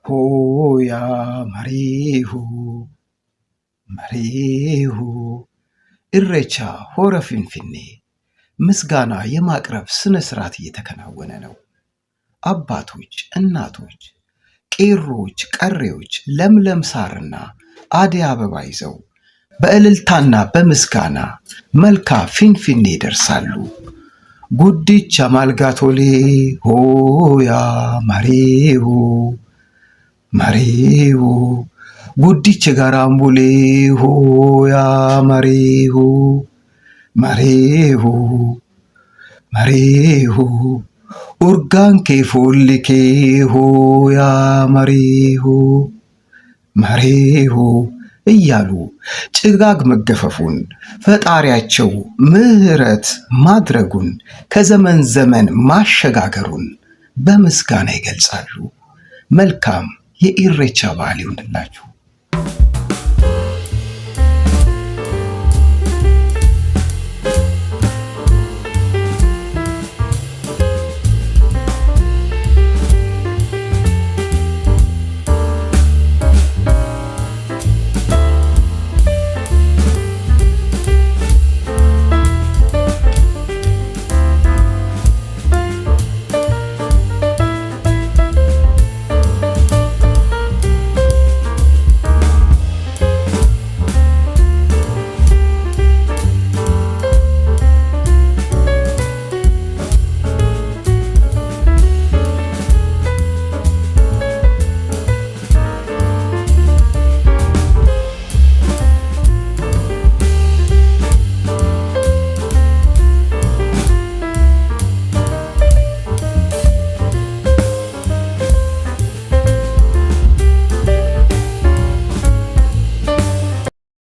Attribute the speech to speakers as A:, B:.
A: ሆያ መሪሁ መሪሁ። ኢሬቻ ሆረ ፊንፊኔ ምስጋና የማቅረብ ስነ ስርዓት እየተከናወነ ነው። አባቶች፣ እናቶች፣ ቄሮች፣ ቀሬዎች ለምለም ሳርና አደይ አበባ ይዘው በእልልታና በምስጋና መልካ ፊንፊኔ ይደርሳሉ። ጉዲቻ ማልጋቶሌ ሆያ መሪሁ መሪሁ። ጉዲች ጋራምቡሌ ሆያ መሪሁ መሪሁ መሪሁ። ኡርጋንኬ ፎልኬ ሆያ መሪሁ መሪሁ እያሉ ጭጋግ መገፈፉን ፈጣሪያቸው ምህረት ማድረጉን ከዘመን ዘመን ማሸጋገሩን በምስጋና ይገልጻሉ። መልካም የኢሬቻ በዓል ይሁንላችሁ።